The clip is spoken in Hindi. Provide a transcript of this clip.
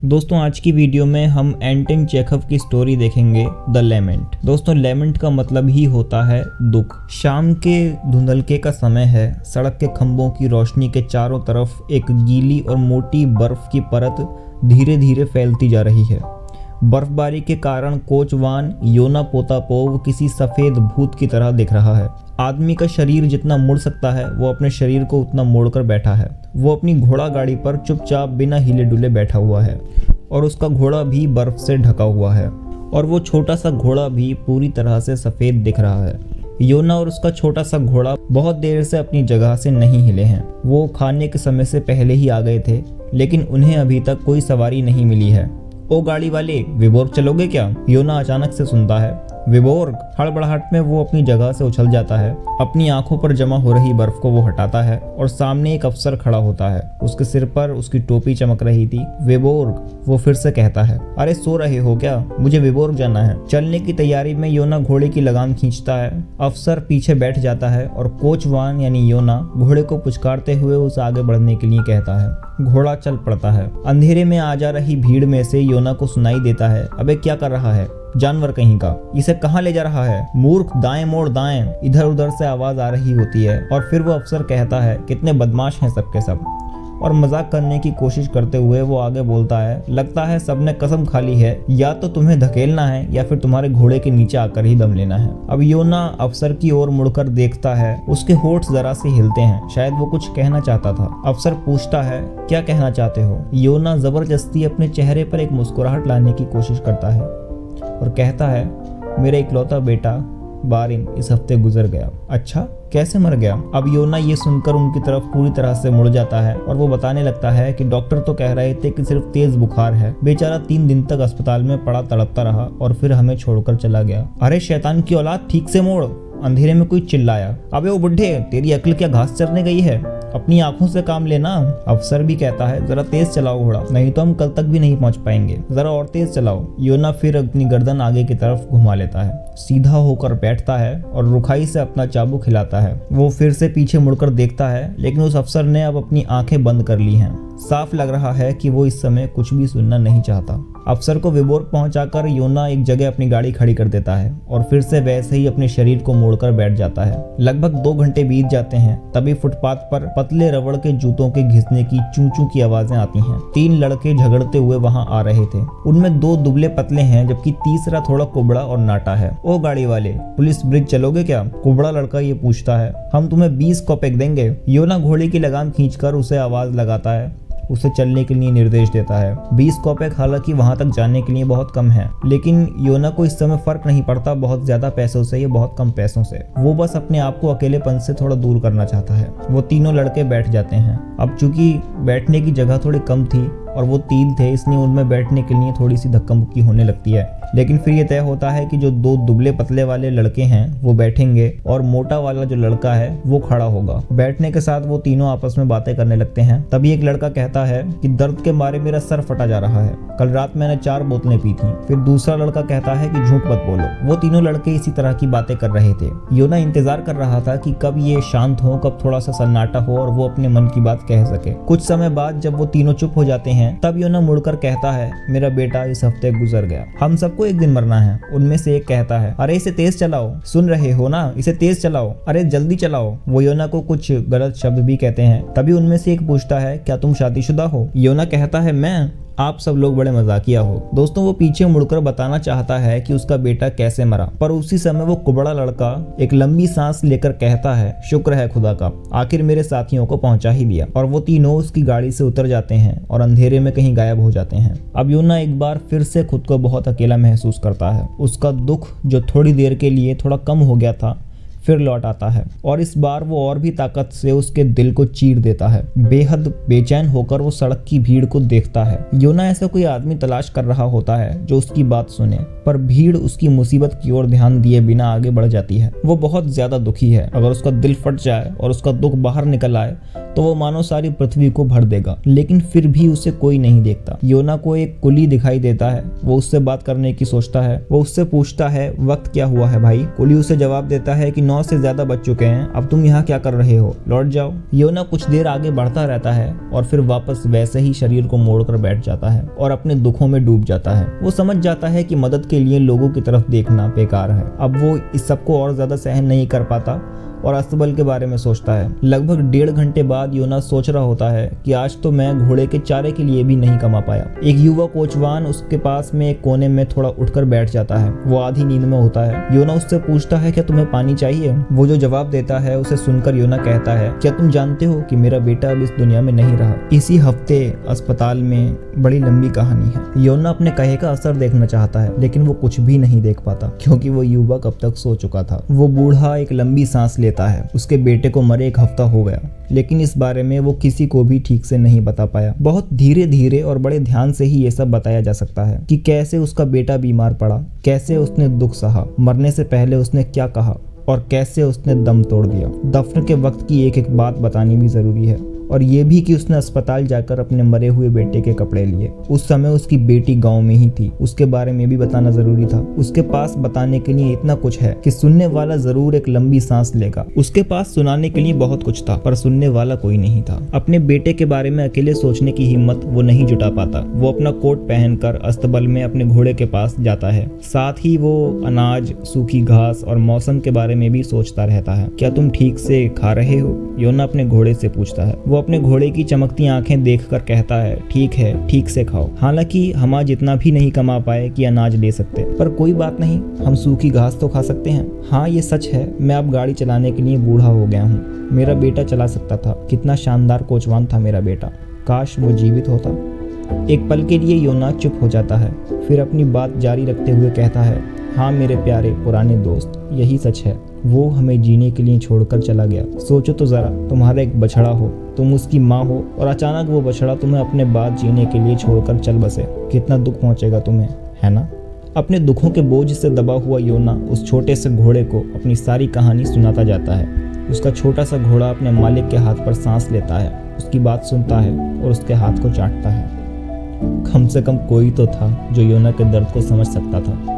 दोस्तों आज की वीडियो में हम एंटन चेखव की स्टोरी देखेंगे द लेमेंट। दोस्तों लेमेंट का मतलब ही होता है दुख। शाम के धुंधलके का समय है। सड़क के खंभों की रोशनी के चारों तरफ एक गीली और मोटी बर्फ की परत धीरे धीरे फैलती जा रही है। बर्फबारी के कारण कोचवान योना पोतापोव किसी सफेद भूत की तरह दिख रहा है। आदमी का शरीर जितना मुड़ सकता है वो अपने शरीर को उतना मोड़कर बैठा है। वो अपनी घोड़ा गाड़ी पर चुपचाप बिना हिले डुले बैठा हुआ है और उसका घोड़ा भी बर्फ से ढका हुआ है और वो छोटा सा घोड़ा भी पूरी तरह से सफेद दिख रहा है। योना और उसका छोटा सा घोड़ा बहुत देर से अपनी जगह से नहीं हिले हैं। वो खाने के समय से पहले ही आ गए थे, लेकिन उन्हें अभी तक कोई सवारी नहीं मिली है। ओ गाड़ी वाले, विबोर्ग चलोगे क्या? योना अचानक से सुनता है। विबोर्ग। हड़बड़ाहट में वो अपनी जगह से उछल जाता है। अपनी आंखों पर जमा हो रही बर्फ को वो हटाता है और सामने एक अफसर खड़ा होता है। उसके सिर पर उसकी टोपी चमक रही थी। विबोर्ग, वो फिर से कहता है। अरे सो रहे हो क्या? मुझे विबोर्ग जाना है। चलने की तैयारी में योना घोड़े की लगाम खींचता है। अफसर पीछे बैठ जाता है और कोचवान यानी योना घोड़े को पुचकारते हुए उसे आगे बढ़ने के लिए कहता है। घोड़ा चल पड़ता है। अंधेरे में आ जा रही भीड़ में से योना को सुनाई देता है, अबे क्या कर रहा है? जानवर कहीं का, इसे कहाँ ले जा रहा है? मूर्ख, दाएं मोड़ दाएं। इधर उधर से आवाज आ रही होती है और फिर वो अफसर कहता है, कितने बदमाश हैं सबके सब। और मजाक करने की कोशिश करते हुए वो आगे बोलता है, लगता है सबने कसम खा ली है, या तो तुम्हें धकेलना है या फिर तुम्हारे घोड़े के नीचे आकर ही दम लेना है। अब योना अफसर की ओर मुड़कर देखता है। उसके होंठ जरा से हिलते हैं, शायद वो कुछ कहना चाहता था। अफसर पूछता है, क्या कहना चाहते हो? योना जबरदस्ती अपने चेहरे पर एक मुस्कुराहट लाने की कोशिश करता है और कहता है, मेरा इकलौता बेटा बारिन इस हफ्ते गुजर गया। अच्छा, कैसे मर गया? अब योना ये सुनकर उनकी तरफ पूरी तरह से मुड़ जाता है और वो बताने लगता है कि डॉक्टर तो कह रहे थे कि सिर्फ तेज बुखार है। बेचारा 3 दिन तक अस्पताल में पड़ा तड़पता रहा और फिर हमें छोड़कर चला गया। अरे शैतान की औलाद, ठीक से मोड़। अंधेरे में कोई चिल्लाया। अबे ओ बुढ़े, तेरी अक्ल क्या घास चरने गई है? अपनी आंखों से काम लेना। अफसर भी कहता है, जरा तेज चलाओ घोड़ा, नहीं तो हम कल तक भी नहीं पहुंच पाएंगे। जरा और तेज चलाओ। योना फिर अपनी गर्दन आगे की तरफ घुमा लेता है, सीधा होकर बैठता है और रुखाई से अपना चाबुक हिलाता है। वो फिर से पीछे मुड़कर देखता है, लेकिन उस अफसर ने अब अपनी आंखें बंद कर ली हैं। साफ लग रहा है कि वो इस समय कुछ भी सुनना नहीं चाहता। अफसर को विबोर्ग पहुंचाकर योना एक जगह अपनी गाड़ी खड़ी कर देता है और फिर से वैसे ही अपने शरीर को मोड़कर बैठ जाता है। लगभग 2 घंटे बीत जाते हैं, तभी फुटपाथ पर पतले रबड़ के जूतों के घिसने की चू चू की आवाजें आती हैं। 3 लड़के झगड़ते हुए वहां आ रहे थे। उनमें 2 दुबले पतले हैं, जबकि तीसरा थोड़ा कुबड़ा और नाटा है। ओ गाड़ी वाले, पुलिस ब्रिज चलोगे क्या? कुबड़ा लड़का ये पूछता है। हम तुम्हें 20 कॉपेक देंगे। योना घोड़े की लगाम खींचकर उसे आवाज लगाता है, उसे चलने के लिए निर्देश देता है। 20 कॉपेक हालांकि वहां तक जाने के लिए बहुत कम है, लेकिन योना को इस समय फर्क नहीं पड़ता बहुत ज्यादा पैसों से या बहुत कम पैसों से। वो बस अपने आप को अकेलेपन से थोड़ा दूर करना चाहता है। वो तीनों लड़के बैठ जाते हैं। अब चूंकि बैठने की जगह थोड़ी कम थी और वो 3 थे, इसलिए उनमें बैठने के लिए थोड़ी सी धक्का मुक्की होने लगती है। लेकिन फिर ये तय होता है कि जो 2 दुबले पतले वाले लड़के हैं वो बैठेंगे और मोटा वाला जो लड़का है वो खड़ा होगा। बैठने के साथ वो तीनों आपस में बातें करने लगते हैं। तभी एक लड़का कहता है कि दर्द के मारे मेरा सर फटा जा रहा है, कल रात मैंने 4 बोतलें पी थी। फिर दूसरा लड़का कहता है कि झूठ मत बोलो। वो तीनों लड़के इसी तरह की बातें कर रहे थे। योना इंतजार कर रहा था कि कब ये शांत हो, कब थोड़ा सा सन्नाटा हो और वो अपने मन की बात कह सके। कुछ समय बाद जब वो तीनों चुप हो जाते हैं, तब योना मुड़कर कहता है, मेरा बेटा इस हफ्ते गुजर गया, हम सबको एक दिन मरना है। उनमें से एक कहता है, अरे इसे तेज चलाओ, सुन रहे हो ना, इसे तेज चलाओ, अरे जल्दी चलाओ। वो योना को कुछ गलत शब्द भी कहते हैं। तभी उनमें से एक पूछता है, क्या तुम शादीशुदा हो? योना कहता है, मैं? आप सब लोग बड़े मजाकिया हो। दोस्तों वो पीछे मुड़कर बताना चाहता है कि उसका बेटा कैसे मरा, पर उसी समय वो कुबड़ा लड़का एक लंबी सांस लेकर कहता है, शुक्र है खुदा का, आखिर मेरे साथियों को पहुंचा ही दिया। और वो तीनों उसकी गाड़ी से उतर जाते हैं और अंधेरे में कहीं गायब हो जाते हैं। अब योना एक बार फिर से खुद को बहुत अकेला महसूस करता है। उसका दुख जो थोड़ी देर के लिए थोड़ा कम हो गया था फिर लौट आता है और इस बार वो और भी ताकत से उसके दिल को चीर देता है। बेहद बेचैन होकर वो सड़क की भीड़ को देखता है। योना ऐसा कोई आदमी तलाश कर रहा होता है जो उसकी बात सुने, पर भीड़ उसकी मुसीबत की ओर ध्यान दिए बिना आगे बढ़ जाती है। वो बहुत ज्यादा दुखी है। अगर उसका दिल फट जाए और उसका दुख बाहर निकल आए तो वो मानो सारी पृथ्वी को भर देगा, लेकिन फिर भी उसे कोई नहीं देखता। योना को एक कुली दिखाई देता है। वो उससे बात करने की सोचता है। वो उससे पूछता है, वक्त क्या हुआ है भाई? कुली उसे जवाब देता है कि 9 से ज्यादा बज चुके हैं, अब तुम यहाँ क्या कर रहे हो, लौट जाओ। योना कुछ देर आगे बढ़ता रहता है और फिर वापस वैसे ही शरीर को मोड़कर बैठ जाता है और अपने दुखों में डूब जाता है। वो समझ जाता है कि मदद के लिए लोगों की तरफ देखना बेकार है। अब वो इस सबको और ज्यादा सहन नहीं कर पाता और अस्तबल के बारे में सोचता है। लगभग 1.5 घंटे बाद योना सोच रहा होता है कि आज तो मैं घोड़े के चारे के लिए भी नहीं कमा पाया। एक युवा कोचवान उसके पास में एक कोने में थोड़ा उठकर बैठ जाता है। वो आधी नींद में होता है। योना उससे पूछता है क्या तुम्हें पानी चाहिए। वो जो जवाब देता है उसे सुनकर योना कहता है क्या तुम जानते हो कि मेरा बेटा अब इस दुनिया में नहीं रहा। इसी हफ्ते अस्पताल में बड़ी लंबी कहानी है। योना अपने कहे का असर देखना चाहता है लेकिन वो कुछ भी नहीं देख पाता क्योंकि वो युवक अब तक सो चुका था। वो बूढ़ा एक लंबी सांस लेता है। उसके बेटे को मरे 1 हफ्ता हो गया लेकिन इस बारे में वो किसी को भी ठीक से नहीं बता पाया। बहुत धीरे धीरे और बड़े ध्यान से ही ये सब बताया जा सकता है कि कैसे उसका बेटा बीमार पड़ा, कैसे उसने दुख सहा, मरने से पहले उसने क्या कहा और कैसे उसने दम तोड़ दिया। दफन के वक्त की एक एक बात बतानी भी जरूरी है और ये भी कि उसने अस्पताल जाकर अपने मरे हुए बेटे के कपड़े लिए। उस समय उसकी बेटी गांव में ही थी, उसके बारे में भी बताना जरूरी था। उसके पास बताने के लिए इतना कुछ है कि सुनने वाला जरूर एक लंबी सांस लेगा। उसके पास सुनाने के लिए बहुत कुछ था पर सुनने वाला कोई नहीं था। अपने बेटे के बारे में अकेले सोचने की हिम्मत वो नहीं जुटा पाता। वो अपना कोट पहनकर अस्तबल में अपने घोड़े के पास जाता है। साथ ही वो अनाज, सूखी घास और मौसम के बारे में भी सोचता रहता है। क्या तुम ठीक से खा रहे हो, योना अपने घोड़े से पूछता है। वो अपने घोड़े की चमकती आंखें देखकर कहता है ठीक है, ठीक से खाओ। हालांकि हम आज इतना भी नहीं कमा पाए कि अनाज ले सकते, पर कोई बात नहीं, हम सूखी घास तो खा सकते हैं। हाँ ये सच है, मैं अब गाड़ी चलाने के लिए बूढ़ा हो गया हूँ। मेरा बेटा चला सकता था, कितना शानदार कोचवान था मेरा बेटा, काश वो जीवित होता। एक पल के लिए योना चुप हो जाता है, फिर अपनी बात जारी रखते हुए कहता है हाँ मेरे प्यारे पुराने दोस्त, यही सच है। वो हमें जीने के लिए छोड़कर चला गया। सोचो तो जरा, तुम्हारा एक बछड़ा हो, तुम उसकी माँ हो और अचानक वो बछड़ा तुम्हें अपने बाद जीने के लिए छोड़कर चल बसे। कितना दुख पहुंचेगा तुम्हें, है ना। अपने दुखों के बोझ से दबा हुआ योना उस छोटे से घोड़े को अपनी सारी कहानी सुनाता जाता है। उसका छोटा सा घोड़ा अपने मालिक के हाथ पर सांस लेता है, उसकी बात सुनता है और उसके हाथ को चाटता है। कम से कम कोई तो था जो योना के दर्द को समझ सकता था।